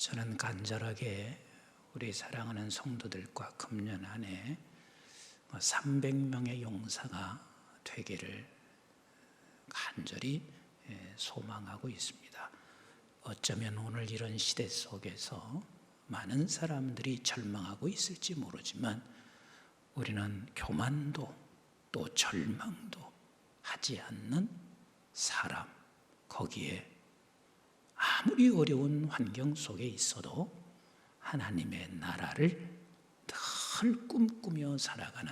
저는 간절하게 우리 사랑하는 성도들과 금년 한 해 300명의 용사가 되기를 간절히 소망하고 있습니다. 어쩌면 오늘 이런 시대 속에서 많은 사람들이 절망하고 있을지 모르지만 우리는 교만도 또 절망도 하지 않는 사람, 거기에 아무리 어려운 환경 속에 있어도 하나님의 나라를 늘 꿈꾸며 살아가는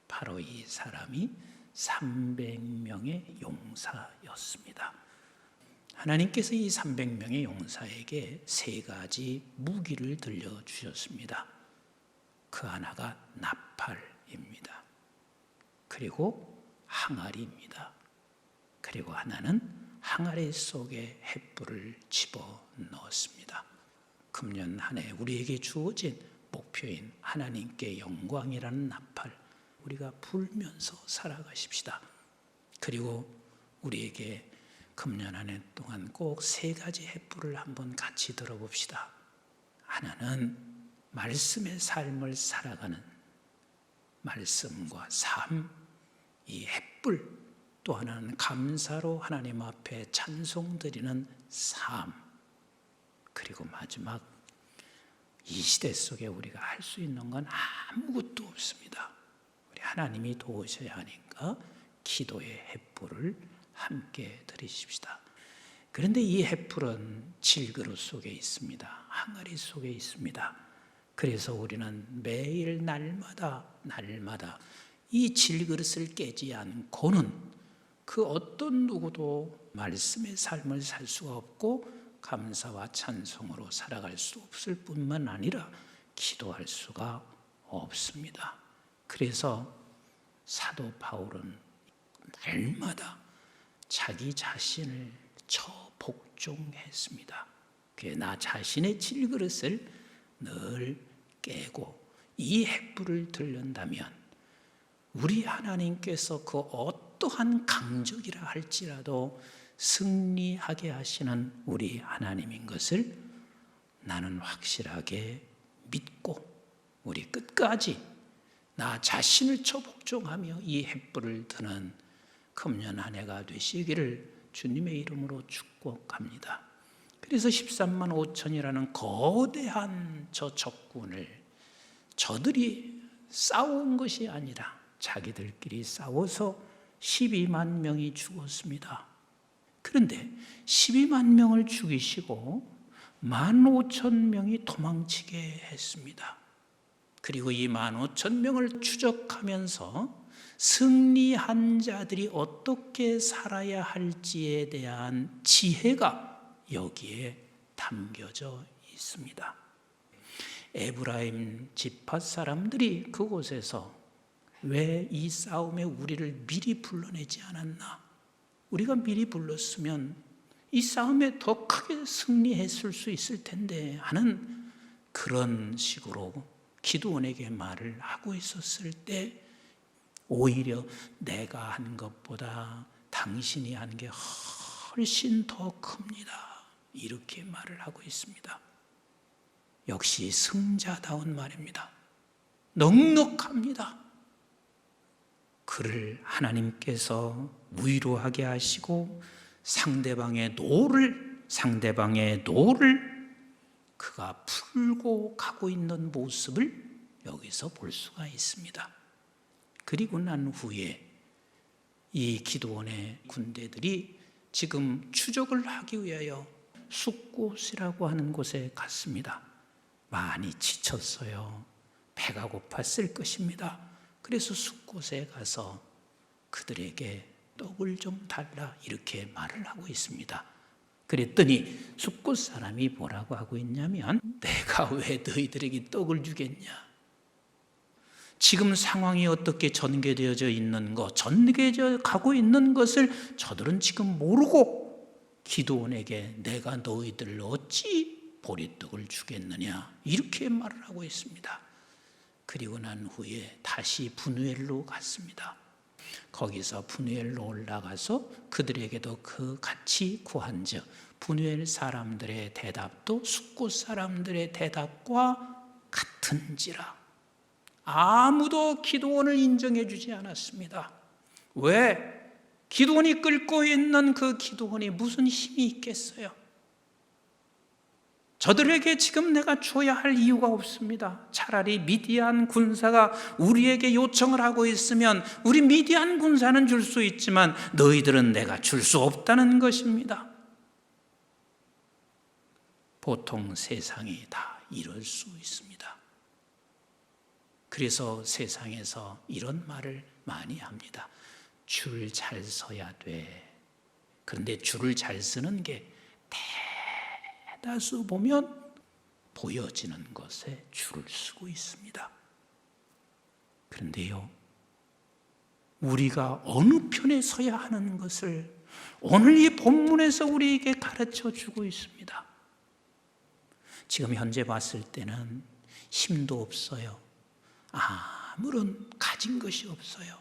바로 이 사람이 300명의 용사였습니다. 하나님께서 이 300명의 용사에게 세 가지 무기를 들려주셨습니다. 그 하나가 나팔입니다. 그리고 항아리입니다. 그리고 하나는 항아리 속에 횃불을 집어넣었습니다. 금년 한 해 우리에게 주어진 목표인 하나님께 영광이라는 나팔, 우리가 불면서 살아가십시다. 그리고 우리에게 금년 한 해 동안 꼭 세 가지 횃불을 한번 같이 들어봅시다. 하나는 말씀의 삶을 살아가는 말씀과 삶, 이 횃불, 또 하나는 감사로 하나님 앞에 찬송드리는 삶, 그리고 마지막 이 시대 속에 우리가 할 수 있는 건 아무것도 없습니다. 우리 하나님이 도우셔야 하니까 기도의 횃불을 함께 드리십시다. 그런데 이 횃불은 질그릇 속에 있습니다. 항아리 속에 있습니다. 그래서 우리는 매일 날마다 이 질그릇을 깨지 않고는 그 어떤 누구도 말씀의 삶을 살 수가 없고 감사와 찬송으로 살아갈 수 없을 뿐만 아니라 기도할 수가 없습니다. 그래서 사도 바울은 날마다 자기 자신을 복종했습니다. 나 자신의 질그릇을 늘 깨고 이 횃불을 들는다면 우리 하나님께서 그 어떠한 강적이라 할지라도 승리하게 하시는 우리 하나님인 것을 나는 확실하게 믿고 우리 끝까지 나 자신을 복종하며 이 횃불을 드는 금년 한 해가 되시기를 주님의 이름으로 축복합니다. 그래서 13만 5천이라는 거대한 저 적군을 저들이 싸운 것이 아니라 자기들끼리 싸워서 12만 명이 죽었습니다. 그런데 12만 명을 죽이시고 15,000명이 도망치게 했습니다. 그리고 이 15,000명을 추적하면서 승리한 자들이 어떻게 살아야 할지에 대한 지혜가 여기에 담겨져 있습니다. 에브라임 지파 사람들이 그곳에서 왜 이 싸움에 우리를 미리 불러내지 않았나? 우리가 미리 불렀으면 이 싸움에 더 크게 승리했을 수 있을 텐데 하는 그런 식으로 기드온에게 말을 하고 있었을 때 오히려 내가 한 것보다 당신이 한 게 훨씬 더 큽니다. 이렇게 말을 하고 있습니다. 역시 승자다운 말입니다. 넉넉합니다. 그를 하나님께서 위로하게 하시고 상대방의 노를 그가 풀고 가고 있는 모습을 여기서 볼 수가 있습니다. 그리고 난 후에 이 기드온의 군대들이 지금 추적을 하기 위하여 숫곳이라고 하는 곳에 갔습니다. 많이 지쳤어요. 배가 고팠을 것입니다. 그래서 숫곳에 가서 그들에게 떡을 좀 달라 이렇게 말을 하고 있습니다. 그랬더니 숫곳 사람이 뭐라고 하고 있냐면 내가 왜 너희들에게 떡을 주겠냐? 지금 상황이 어떻게 전개되어져 있는 것, 전개되어 가고 있는 것을 저들은 지금 모르고 기드온에게 내가 너희들을 어찌 보리떡을 주겠느냐 이렇게 말을 하고 있습니다. 그리고 난 후에 다시 브누엘로 갔습니다. 거기서 브누엘로 올라가서 그들에게도 그 같이 구한즉 분유엘 사람들의 대답도 숫곳 사람들의 대답과 같은지라. 아무도 기드온을 인정해 주지 않았습니다. 왜? 기드온이 끓고 있는 그 기드온이 무슨 힘이 있겠어요? 저들에게 지금 내가 줘야 할 이유가 없습니다. 차라리 미디안 군사가 우리에게 요청을 하고 있으면 우리 미디안 군사는 줄 수 있지만 너희들은 내가 줄 수 없다는 것입니다. 보통 세상이 다 이럴 수 있습니다. 그래서 세상에서 이런 말을 많이 합니다. 줄 잘 서야 돼. 그런데 줄을 잘 쓰는 게 대다수 보면 보여지는 것에 줄을 쓰고 있습니다. 그런데요, 우리가 어느 편에 서야 하는 것을 오늘 이 본문에서 우리에게 가르쳐 주고 있습니다. 지금 현재 봤을 때는 힘도 없어요. 아무런 가진 것이 없어요.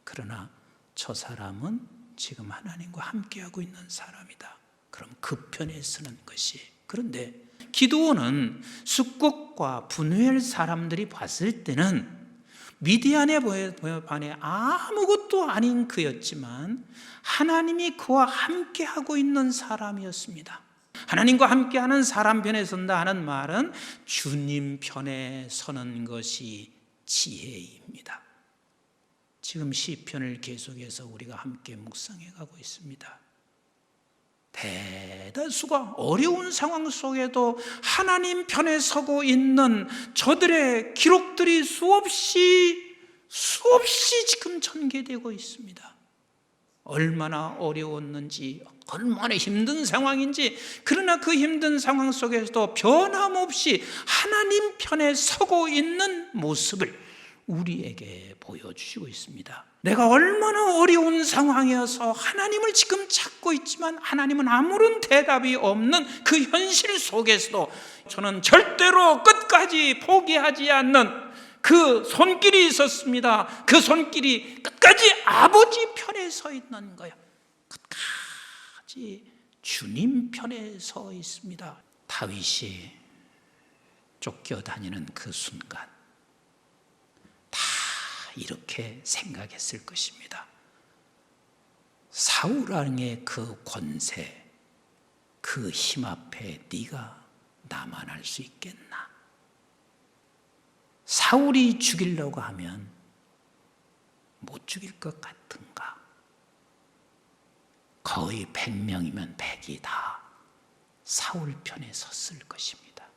그러나 저 사람은 지금 하나님과 함께하고 있는 사람이다. 그럼 그 편에 서는 것이. 그런데 기드온은 숫곳과 분유엘 사람들이 봤을 때는 미디안에 반해 아무것도 아닌 그였지만 하나님이 그와 함께하고 있는 사람이었습니다. 하나님과 함께하는 사람 편에 선다 하는 말은 주님 편에 서는 것이 지혜입니다. 지금 시편을 계속해서 우리가 함께 묵상해 가고 있습니다. 대다수가 어려운 상황 속에도 하나님 편에 서고 있는 저들의 기록들이 수없이 지금 전개되고 있습니다. 얼마나 어려웠는지, 얼마나 힘든 상황인지, 그러나 그 힘든 상황 속에서도 변함없이 하나님 편에 서고 있는 모습을 우리에게 보여주시고 있습니다. 내가 얼마나 어려운 상황이어서 하나님을 지금 찾고 있지만 하나님은 아무런 대답이 없는 그 현실 속에서도 저는 절대로 끝까지 포기하지 않는 그 손길이 있었습니다. 그 손길이 끝까지 아버지 편에 서 있는 거예요. 끝까지 주님 편에 서 있습니다. 다윗이 쫓겨다니는 그 순간 다 이렇게 생각했을 것입니다. 사울 왕의 그 권세, 그 힘 앞에 네가 나만 할 수 있겠나? 사울이 죽이려고 하면 못 죽일 것 같은가? 거의 100명이면 100이 다 사울 편에 섰을 것입니다.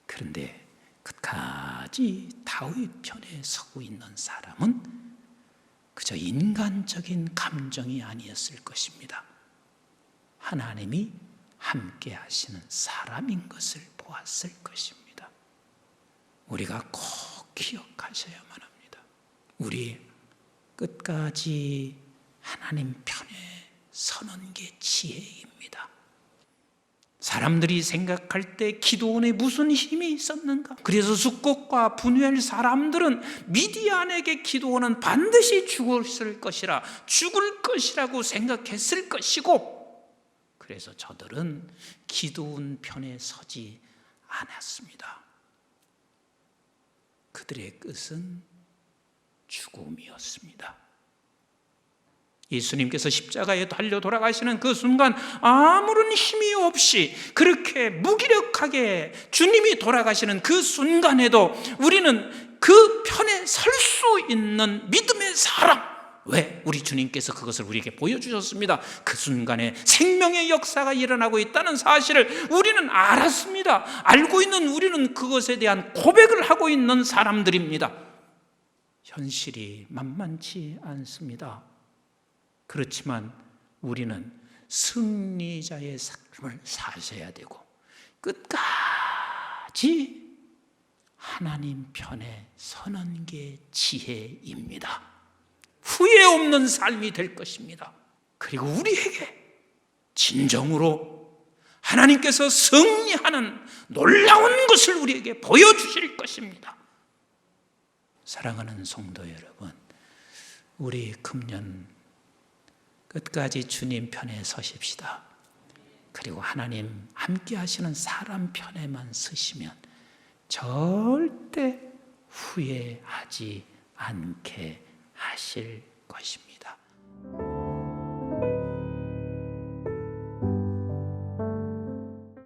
그런데 끝까지 다윗 편에 서고 있는 사람은 그저 인간적인 감정이 아니었을 것입니다. 하나님이 함께 하시는 사람인 것을 보았을 것입니다. 우리가 꼭 기억하셔야만 합니다. 우리 끝까지 하나님 편에 서는 게 지혜입니다. 사람들이 생각할 때 기드온에 무슨 힘이 있었는가? 그래서 숫곳과 분유엘 사람들은 미디안에게 기드온은 반드시 죽을 것이라고 생각했을 것이고, 그래서 저들은 기드온 편에 서지 않았습니다. 그들의 끝은 죽음이었습니다. 예수님께서 십자가에 달려 돌아가시는 그 순간 아무런 힘이 없이 그렇게 무기력하게 주님이 돌아가시는 그 순간에도 우리는 그 편에 설 수 있는 믿음의 사람, 왜? 우리 주님께서 그것을 우리에게 보여주셨습니다. 그 순간에 생명의 역사가 일어나고 있다는 사실을 우리는 알았습니다. 알고 있는 우리는 그것에 대한 고백을 하고 있는 사람들입니다. 현실이 만만치 않습니다. 그렇지만 우리는 승리자의 삶을 사셔야 되고 끝까지 하나님 편에 서는 게 지혜입니다. 후회 없는 삶이 될 것입니다. 그리고 우리에게 진정으로 하나님께서 승리하는 놀라운 것을 우리에게 보여주실 것입니다. 사랑하는 성도 여러분, 우리 금년 끝까지 주님 편에 서십시다. 그리고 하나님 함께 하시는 사람 편에만 서시면 절대 후회하지 않게 하실 것입니다.